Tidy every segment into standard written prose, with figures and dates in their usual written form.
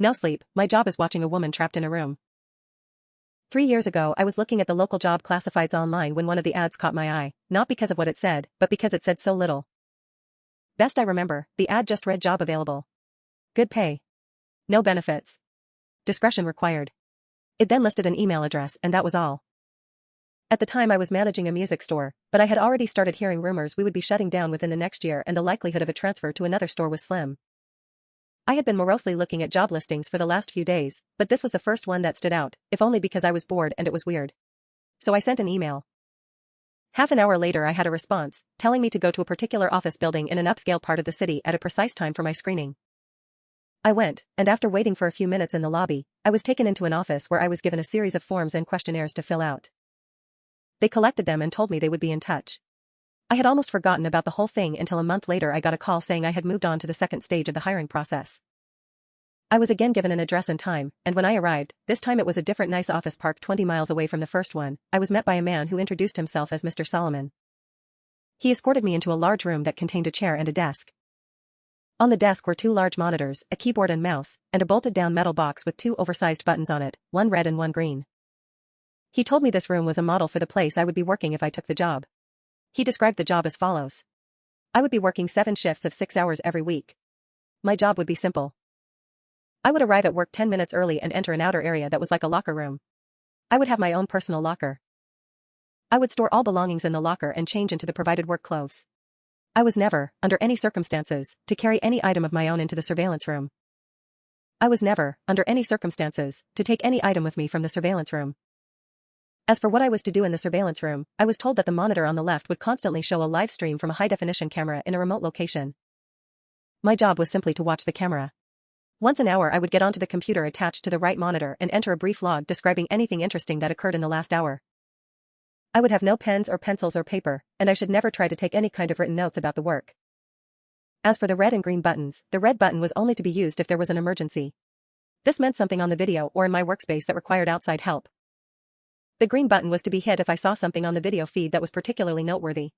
No sleep, my job is watching a woman trapped in a room. 3 years ago I was looking at the local job classifieds online when one of the ads caught my eye, not because of what it said, but because it said so little. Best I remember, the ad just read job available. Good pay. No benefits. Discretion required. It then listed an email address and that was all. At the time I was managing a music store, but I had already started hearing rumors we would be shutting down within the next year and the likelihood of a transfer to another store was slim. I had been morosely looking at job listings for the last few days, but this was the first one that stood out, if only because I was bored and it was weird. So I sent an email. Half an hour later I had a response, telling me to go to a particular office building in an upscale part of the city at a precise time for my screening. I went, and after waiting for a few minutes in the lobby, I was taken into an office where I was given a series of forms and questionnaires to fill out. They collected them and told me they would be in touch. I had almost forgotten about the whole thing until a month later I got a call saying I had moved on to the second stage of the hiring process. I was again given an address and time, and when I arrived, this time it was a different nice office park 20 miles away from the first one, I was met by a man who introduced himself as Mr. Solomon. He escorted me into a large room that contained a chair and a desk. On the desk were 2 large monitors, a keyboard and mouse, and a bolted-down metal box with 2 oversized buttons on it, one red and one green. He told me this room was a model for the place I would be working if I took the job. He described the job as follows. I would be working 7 shifts of 6 hours every week. My job would be simple. I would arrive at work 10 minutes early and enter an outer area that was like a locker room. I would have my own personal locker. I would store all belongings in the locker and change into the provided work clothes. I was never, under any circumstances, to carry any item of my own into the surveillance room. I was never, under any circumstances, to take any item with me from the surveillance room. As for what I was to do in the surveillance room, I was told that the monitor on the left would constantly show a live stream from a high-definition camera in a remote location. My job was simply to watch the camera. Once an hour I would get onto the computer attached to the right monitor and enter a brief log describing anything interesting that occurred in the last hour. I would have no pens or pencils or paper, and I should never try to take any kind of written notes about the work. As for the red and green buttons, the red button was only to be used if there was an emergency. This meant something on the video or in my workspace that required outside help. The green button was to be hit if I saw something on the video feed that was particularly noteworthy.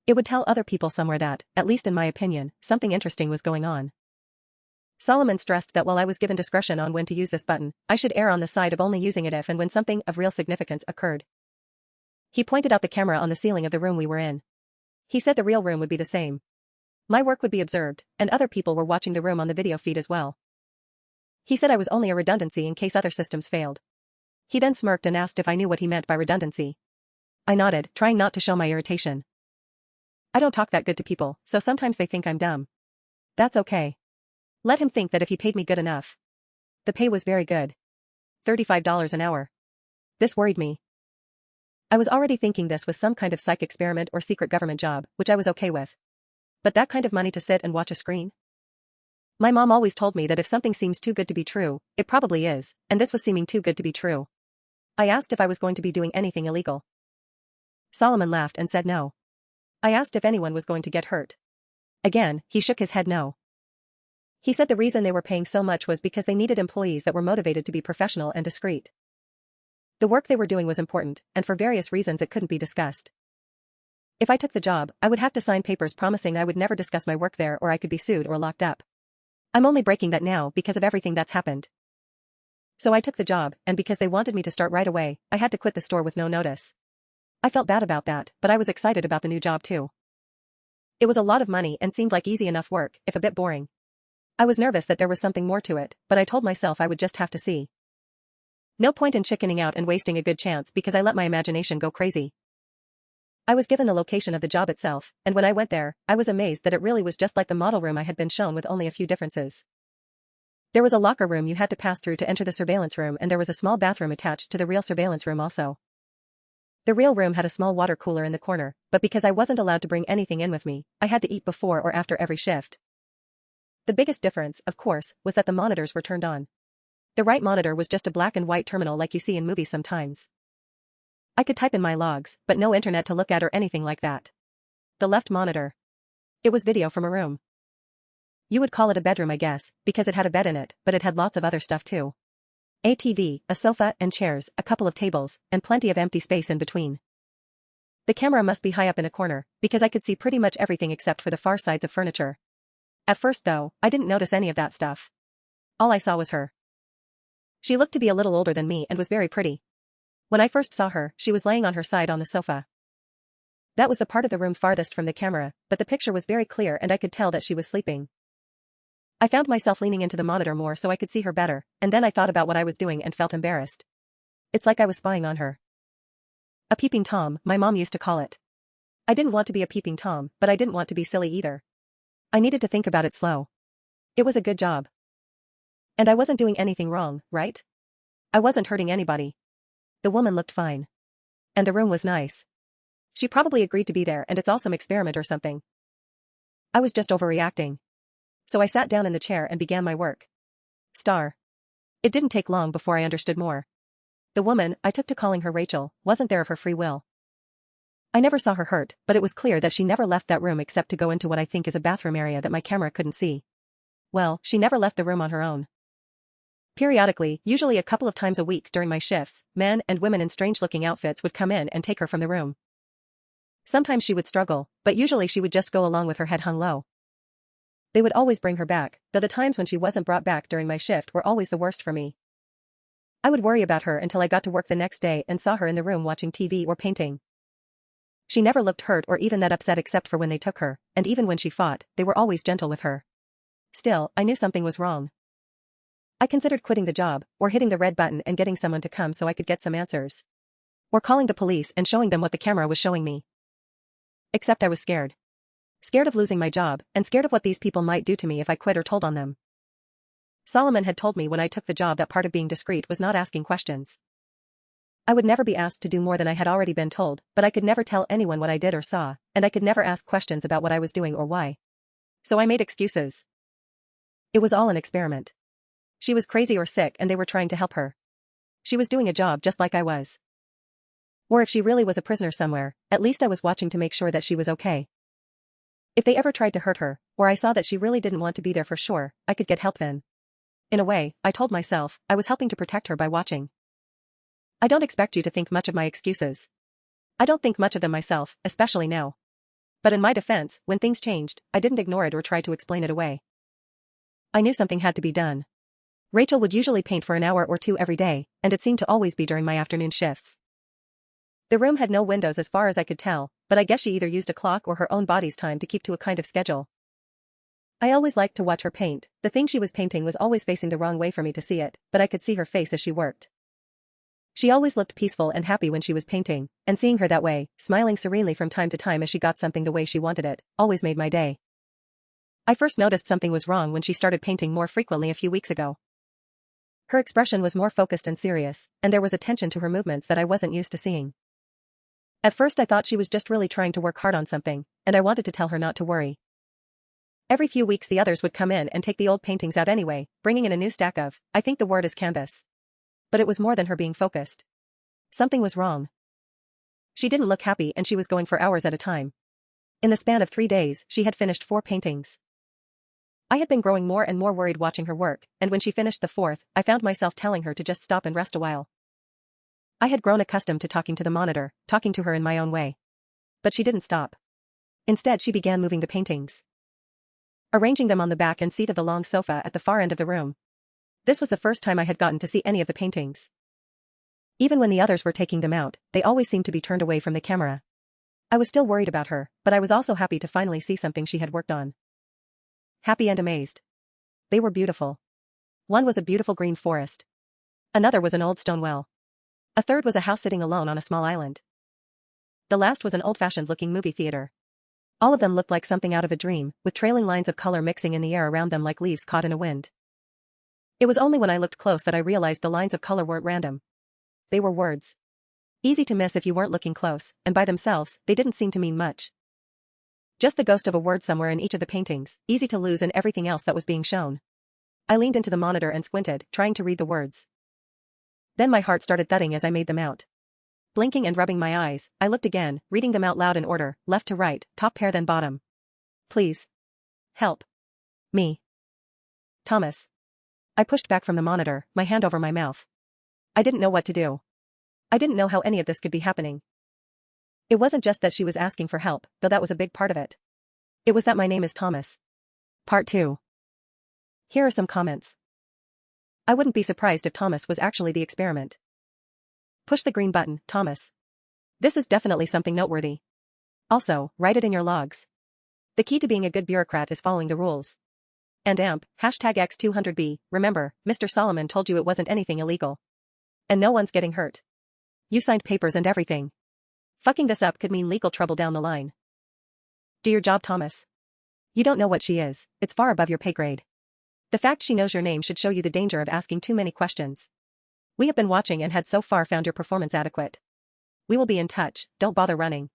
It would tell other people somewhere that, at least in my opinion, something interesting was going on. Solomon stressed that while I was given discretion on when to use this button, I should err on the side of only using it if and when something of real significance occurred. He pointed out the camera on the ceiling of the room we were in. He said the real room would be the same. My work would be observed, and other people were watching the room on the video feed as well. He said I was only a redundancy in case other systems failed. He then smirked and asked if I knew what he meant by redundancy. I nodded, trying not to show my irritation. I don't talk that good to people, so sometimes they think I'm dumb. That's okay. Let him think that if he paid me good enough. The pay was very good. $35 an hour. This worried me. I was already thinking this was some kind of psych experiment or secret government job, which I was okay with. But that kind of money to sit and watch a screen? My mom always told me that if something seems too good to be true, it probably is, and this was seeming too good to be true. I asked if I was going to be doing anything illegal. Solomon laughed and said no. I asked if anyone was going to get hurt. Again, he shook his head no. He said the reason they were paying so much was because they needed employees that were motivated to be professional and discreet. The work they were doing was important, and for various reasons it couldn't be discussed. If I took the job, I would have to sign papers promising I would never discuss my work there or I could be sued or locked up. I'm only breaking that now because of everything that's happened. So I took the job, and because they wanted me to start right away, I had to quit the store with no notice. I felt bad about that, but I was excited about the new job too. It was a lot of money and seemed like easy enough work, if a bit boring. I was nervous that there was something more to it, but I told myself I would just have to see. No point in chickening out and wasting a good chance because I let my imagination go crazy. I was given the location of the job itself, and when I went there, I was amazed that it really was just like the model room I had been shown with only a few differences. There was a locker room you had to pass through to enter the surveillance room and there was a small bathroom attached to the real surveillance room also. The real room had a small water cooler in the corner, but because I wasn't allowed to bring anything in with me, I had to eat before or after every shift. The biggest difference, of course, was that the monitors were turned on. The right monitor was just a black and white terminal like you see in movies sometimes. I could type in my logs, but no internet to look at or anything like that. The left monitor. It was video from a room. You would call it a bedroom, I guess, because it had a bed in it, but it had lots of other stuff too. A TV, a sofa and chairs, a couple of tables, and plenty of empty space in between. The camera must be high up in a corner, because I could see pretty much everything except for the far sides of furniture. At first though, I didn't notice any of that stuff. All I saw was her. She looked to be a little older than me and was very pretty. When I first saw her, she was laying on her side on the sofa. That was the part of the room farthest from the camera, but the picture was very clear and I could tell that she was sleeping. I found myself leaning into the monitor more so I could see her better, and then I thought about what I was doing and felt embarrassed. It's like I was spying on her. A peeping Tom, my mom used to call it. I didn't want to be a peeping Tom, but I didn't want to be silly either. I needed to think about it slow. It was a good job. And I wasn't doing anything wrong, right? I wasn't hurting anybody. The woman looked fine. And the room was nice. She probably agreed to be there and it's all some experiment or something. I was just overreacting. So I sat down in the chair and began my work. It didn't take long before I understood more. The woman, I took to calling her Rachel, wasn't there of her free will. I never saw her hurt, but it was clear that she never left that room except to go into what I think is a bathroom area that my camera couldn't see. Well, she never left the room on her own. Periodically, usually a couple of times a week during my shifts, men and women in strange-looking outfits would come in and take her from the room. Sometimes she would struggle, but usually she would just go along with her head hung low. They would always bring her back, though the times when she wasn't brought back during my shift were always the worst for me. I would worry about her until I got to work the next day and saw her in the room watching TV or painting. She never looked hurt or even that upset except for when they took her, and even when she fought, they were always gentle with her. Still, I knew something was wrong. I considered quitting the job, or hitting the red button and getting someone to come so I could get some answers. Or calling the police and showing them what the camera was showing me. Except I was scared. Scared of losing my job, and scared of what these people might do to me if I quit or told on them. Solomon had told me when I took the job that part of being discreet was not asking questions. I would never be asked to do more than I had already been told, but I could never tell anyone what I did or saw, and I could never ask questions about what I was doing or why. So I made excuses. It was all an experiment. She was crazy or sick and they were trying to help her. She was doing a job just like I was. Or if she really was a prisoner somewhere, at least I was watching to make sure that she was okay. If they ever tried to hurt her, or I saw that she really didn't want to be there for sure, I could get help then. In a way, I told myself, I was helping to protect her by watching. I don't expect you to think much of my excuses. I don't think much of them myself, especially now. But in my defense, when things changed, I didn't ignore it or try to explain it away. I knew something had to be done. Rachel would usually paint for an hour or two every day, and it seemed to always be during my afternoon shifts. The room had no windows as far as I could tell, but I guess she either used a clock or her own body's time to keep to a kind of schedule. I always liked to watch her paint. The thing she was painting was always facing the wrong way for me to see it, but I could see her face as she worked. She always looked peaceful and happy when she was painting, and seeing her that way, smiling serenely from time to time as she got something the way she wanted it, always made my day. I first noticed something was wrong when she started painting more frequently a few weeks ago. Her expression was more focused and serious, and there was a tension to her movements that I wasn't used to seeing. At first I thought she was just really trying to work hard on something, and I wanted to tell her not to worry. Every few weeks the others would come in and take the old paintings out anyway, bringing in a new stack of, I think the word is canvas. But it was more than her being focused. Something was wrong. She didn't look happy and she was going for hours at a time. In the span of 3 days, she had finished 4 paintings. I had been growing more and more worried watching her work, and when she finished the 4th, I found myself telling her to just stop and rest a while. I had grown accustomed to talking to the monitor, talking to her in my own way. But she didn't stop. Instead she began moving the paintings. Arranging them on the back and seat of the long sofa at the far end of the room. This was the first time I had gotten to see any of the paintings. Even when the others were taking them out, they always seemed to be turned away from the camera. I was still worried about her, but I was also happy to finally see something she had worked on. Happy and amazed. They were beautiful. One was a beautiful green forest. Another was an old stone well. A third was a house sitting alone on a small island. The last was an old-fashioned looking movie theater. All of them looked like something out of a dream, with trailing lines of color mixing in the air around them like leaves caught in a wind. It was only when I looked close that I realized the lines of color weren't random. They were words. Easy to miss if you weren't looking close, and by themselves, they didn't seem to mean much. Just the ghost of a word somewhere in each of the paintings, easy to lose in everything else that was being shown. I leaned into the monitor and squinted, trying to read the words. Then my heart started thudding as I made them out. Blinking and rubbing my eyes, I looked again, reading them out loud in order, left to right, top pair then bottom. Please. Help. Me. Thomas. I pushed back from the monitor, my hand over my mouth. I didn't know what to do. I didn't know how any of this could be happening. It wasn't just that she was asking for help, though that was a big part of it. It was that my name is Thomas. Part 2. Here are some comments. I wouldn't be surprised if Thomas was actually the experiment. Push the green button, Thomas. This is definitely something noteworthy. Also, write it in your logs. The key to being a good bureaucrat is following the rules. And AMP, #X200B, remember, Mr. Solomon told you it wasn't anything illegal. And no one's getting hurt. You signed papers and everything. Fucking this up could mean legal trouble down the line. Do your job, Thomas. You don't know what she is, it's far above your pay grade. The fact she knows your name should show you the danger of asking too many questions. We have been watching and had so far found your performance adequate. We will be in touch, don't bother running.